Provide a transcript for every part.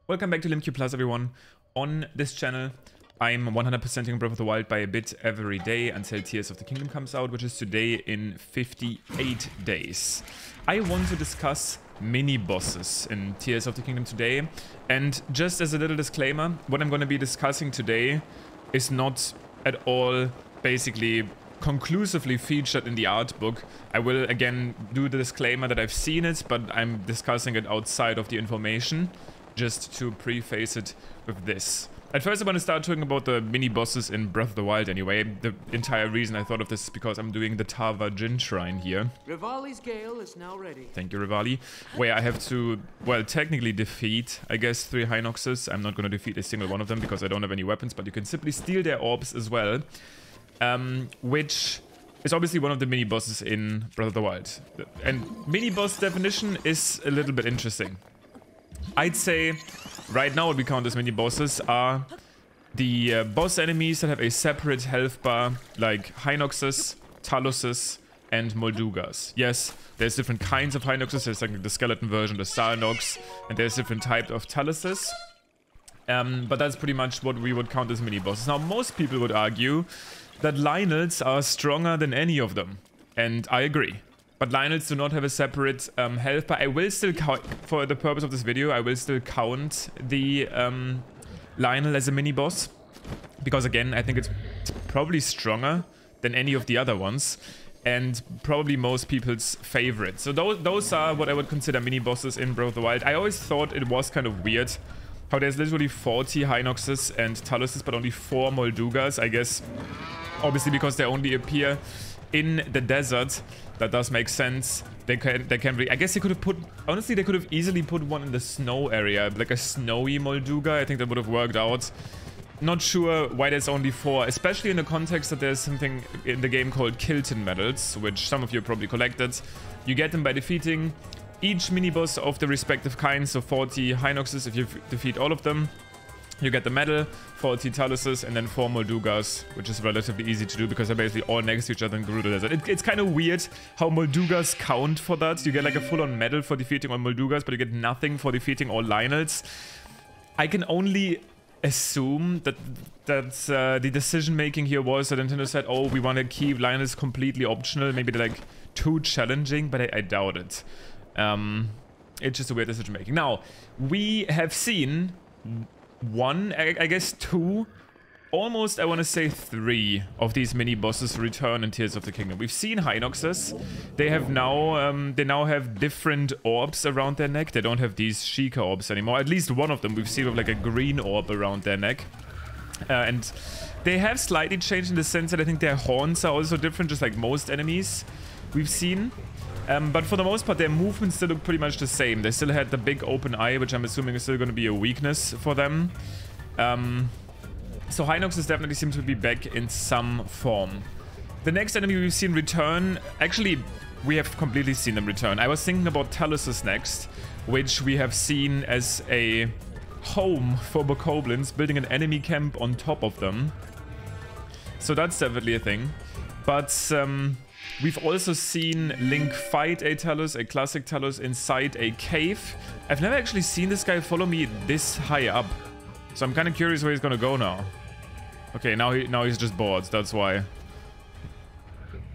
Welcome back to LimQ Plus, everyone. On this channel, I'm 100%ing Breath of the Wild by a bit every day until Tears of the Kingdom comes out, which is today in 58 days. I want to discuss mini-bosses in Tears of the Kingdom today, and just as a little disclaimer, what I'm going to be discussing today is not at all basically conclusively featured in the art book. I will again do the disclaimer that I've seen it, but I'm discussing it outside of the information, just to preface it with this. At first I want to start talking about the mini-bosses in Breath of the Wild anyway. The entire reason I thought of this is because I'm doing the Tava Jin Shrine here. Rivali's Gale is now ready. Thank you, Rivali. Where I have to, well, technically defeat, I guess, 3 Hinoxes. I'm not going to defeat a single one of them because I don't have any weapons, but you can simply steal their orbs as well. Which is obviously one of the mini-bosses in Breath of the Wild. And mini-boss definition is a little bit interesting. I'd say right now what we count as mini-bosses are the boss enemies that have a separate health bar, like Hinoxes, Taluses, and Moldugas. Yes, there's different kinds of Hinoxes. There's like the skeleton version, the Stalnox, and there's different types of Taluses. But that's pretty much what we would count as mini-bosses. Now, most people would argue that Lionels are stronger than any of them, and I agree. But Lionels do not have a separate health bar. I will still count, for the purpose of this video, I will still count the Lionel as a mini-boss. Because again, I think it's probably stronger than any of the other ones. And probably most people's favorite. So those are what I would consider mini-bosses in Breath of the Wild. I always thought it was kind of weird how there's literally 40 Hinoxes and Taluses, but only 4 Moldugas. I guess, obviously because they only appear in the desert. That does make sense. They can really, I guess they could have put, honestly, they could have easily put one in the snow area, like a snowy Molduga. I think that would have worked out. Not sure why there's only 4, especially in the context that there's something in the game called Kilton medals, which some of you probably collected. You get them by defeating each mini-boss of the respective kinds, so 40 Hinoxes if you defeat all of them. You get the medal, 40 Taluses, and then 4 Moldugas, which is relatively easy to do because they're basically all next to each other in Gerudo Desert. It's kind of weird how Moldugas count for that. You get like a full-on medal for defeating all Moldugas, but you get nothing for defeating all Lionels. I can only assume that the decision-making here was that Nintendo said, oh, we want to keep Lionels completely optional. Maybe they're like too challenging, but I doubt it. It's just a weird decision-making. Now, we have seen one, I guess 2, almost I want to say 3 of these mini-bosses return in Tears of the Kingdom. We've seen Hinoxes. They now have different orbs around their neck. They don't have these Sheikah orbs anymore. At least one of them we've seen with like a green orb around their neck. And they have slightly changed in the sense that I think their horns are also different, just like most enemies we've seen. But for the most part, their movements still look pretty much the same. They still had the big open eye, which I'm assuming is still going to be a weakness for them. So Hinoxes definitely seem to be back in some form. The next enemy we've seen return... Actually, we have completely seen them return. I was thinking about Taluses next, which we have seen as a home for Bokoblins, building an enemy camp on top of them. So that's definitely a thing. But... we've also seen Link fight a Talus, a classic Talus, inside a cave. I've never actually seen this guy follow me this high up. So I'm kind of curious where he's gonna go now. Okay, now he's just bored, that's why.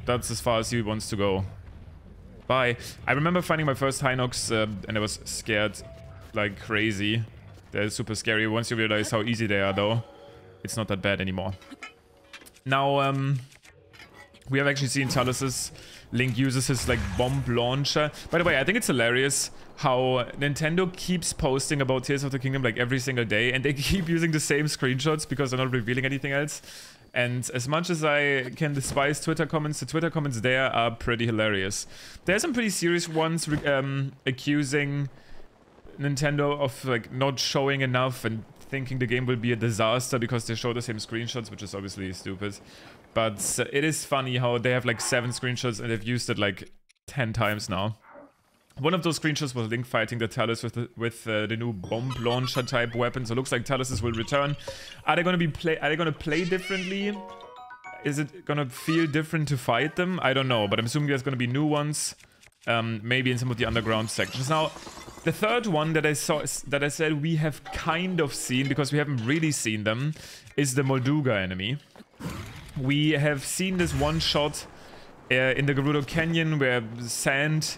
That's as far as he wants to go. Bye. I remember finding my first Hinox and I was scared like crazy. They're super scary. Once you realize how easy they are though, it's not that bad anymore. Now, we have actually seen Taluses. Link uses his like bomb launcher. By the way, I think it's hilarious how Nintendo keeps posting about Tears of the Kingdom like every single day, and they keep using the same screenshots because they're not revealing anything else. And as much as I can despise Twitter comments, the Twitter comments there are pretty hilarious. There's some pretty serious ones accusing Nintendo of like not showing enough and thinking the game will be a disaster because they show the same screenshots, which is obviously stupid. But it is funny how they have like 7 screenshots and they've used it like 10 times now. One of those screenshots was Link fighting the Talus with the new bomb launcher type weapon. So it looks like Taluses will return. Are they going to play differently? Is it going to feel different to fight them? I don't know, but I'm assuming there's going to be new ones. Maybe in some of the underground sections. Now, The third one that I saw, that I said we have kind of seen, because we haven't really seen them, is the Molduga enemy. We have seen this one shot in the Gerudo Canyon where sand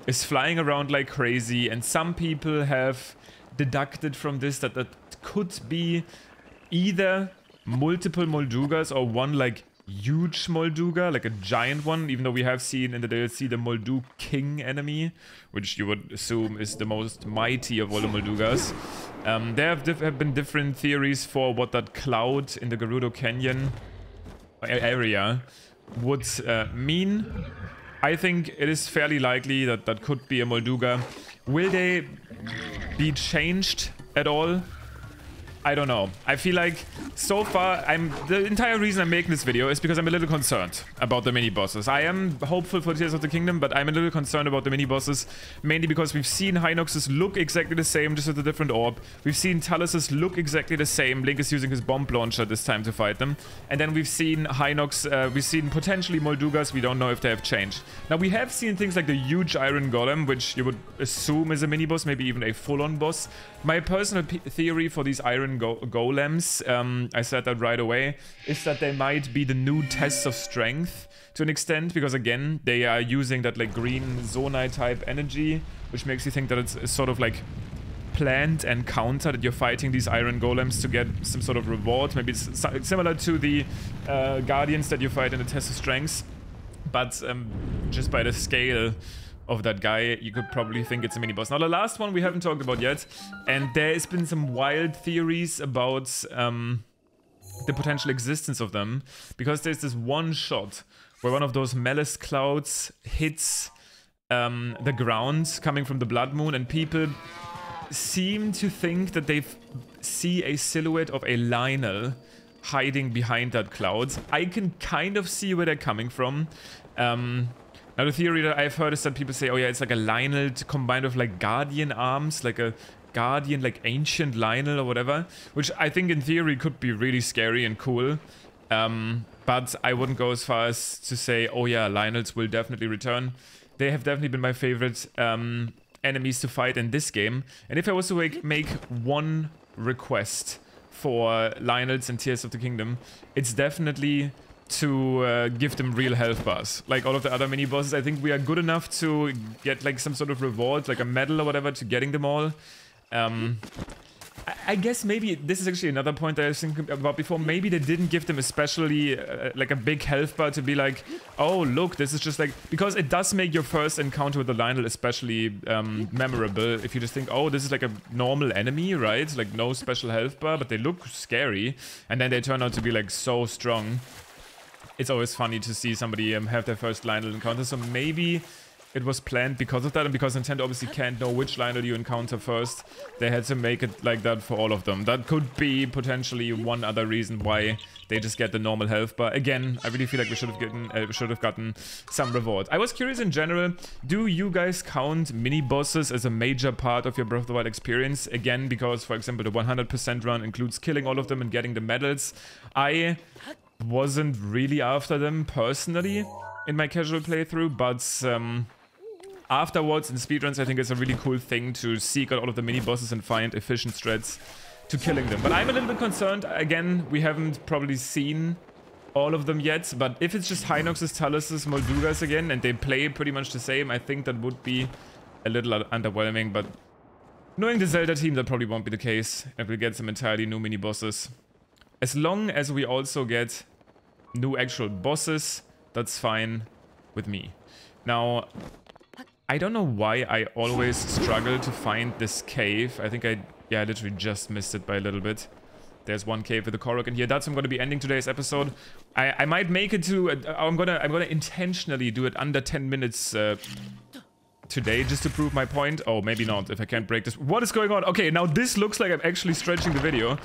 is flying around like crazy, and some people have deducted from this that that could be either multiple Moldugas or one like huge Molduga, like a giant one, even though we have seen in the DLC the Moldu King enemy, which you would assume is the most mighty of all the Moldugas. There have been different theories for what that cloud in the Gerudo Canyon area would mean. I think it is fairly likely that that could be a Molduga. Will they be changed at all? I don't know. I feel like so far, the entire reason I'm making this video is because I'm a little concerned about the mini-bosses. I am hopeful for Tears of the Kingdom, but I'm a little concerned about the mini-bosses, mainly because we've seen Hinoxes look exactly the same, just with a different orb. We've seen Taluses look exactly the same. Link is using his bomb launcher this time to fight them. And then we've seen Hinox, we've seen potentially Moldugas. We don't know if they have changed. Now, we have seen things like the huge Iron Golem, which you would assume is a mini-boss, maybe even a full-on boss. My personal theory for these Iron Golems, I said that right away, is that they might be the new tests of strength to an extent, because again, they are using that like green Zonai type energy, which makes you think that it's sort of like planned and counter, that you're fighting these Iron Golems to get some sort of reward. Maybe it's similar to the Guardians that you fight in the test of strength, but just by the scale of that guy, you could probably think it's a mini-boss. Now, the last one we haven't talked about yet, and there's been some wild theories about the potential existence of them, because there's this one shot where one of those malice clouds hits the ground coming from the Blood Moon, and people seem to think that they see a silhouette of a Lionel hiding behind that cloud. I can kind of see where they're coming from. Now, the theory that I've heard is that people say, oh yeah, it's like a Lionel combined with like Guardian arms, like a Guardian, like ancient Lionel or whatever, which I think in theory could be really scary and cool. But I wouldn't go as far as to say, oh yeah, Lionels will definitely return. They have definitely been my favorite enemies to fight in this game. And if I was to make one request for Lionels and Tears of the Kingdom, it's definitely to give them real health bars. Like all of the other mini-bosses, I think we are good enough to get like some sort of reward, like a medal or whatever, to getting them all. I guess maybe this is actually another point that I was thinking about before. Maybe they didn't give them especially like a big health bar to be like, oh look, this is just like, because it does make your first encounter with the Lionel especially memorable. If you just think, oh, this is like a normal enemy, right? Like no special health bar, but they look scary, and then they turn out to be like so strong. It's always funny to see somebody have their first Lionel encounter, so maybe it was planned because of that, and because Nintendo obviously can't know which Lionel you encounter first, they had to make it like that for all of them. That could be potentially one other reason why they just get the normal health bar. Again, I really feel like we should have gotten some reward. I was curious in general, do you guys count mini-bosses as a major part of your Breath of the Wild experience? Again, because, for example, the 100% run includes killing all of them and getting the medals. I wasn't really after them personally in my casual playthrough, but afterwards in speedruns I think it's a really cool thing to seek out all of the mini-bosses and find efficient strats to killing them. But I'm a little bit concerned. Again, we haven't probably seen all of them yet, but if it's just Hinoxes, Taluses, Moldugas again, and they play pretty much the same, I think that would be a little underwhelming. But knowing the Zelda team, that probably won't be the case, and we'll get some entirely new mini-bosses. As long as we also get new actual bosses, that's fine with me. Now, I don't know why I always struggle to find this cave. I think I literally just missed it by a little bit. There's one cave with a Korok in here. That's how I'm going to be ending today's episode. I might make it to... I'm gonna intentionally do it under 10 minutes today just to prove my point. Oh, maybe not, if I can't break this. What is going on? Okay, now this looks like I'm actually stretching the video,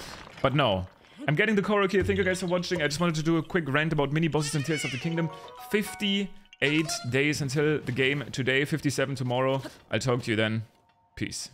but no. I'm getting the Korok here. Thank you guys for watching. I just wanted to do a quick rant about mini-bosses in Tears of the Kingdom. 58 days until the game today, 57 tomorrow. I'll talk to you then. Peace.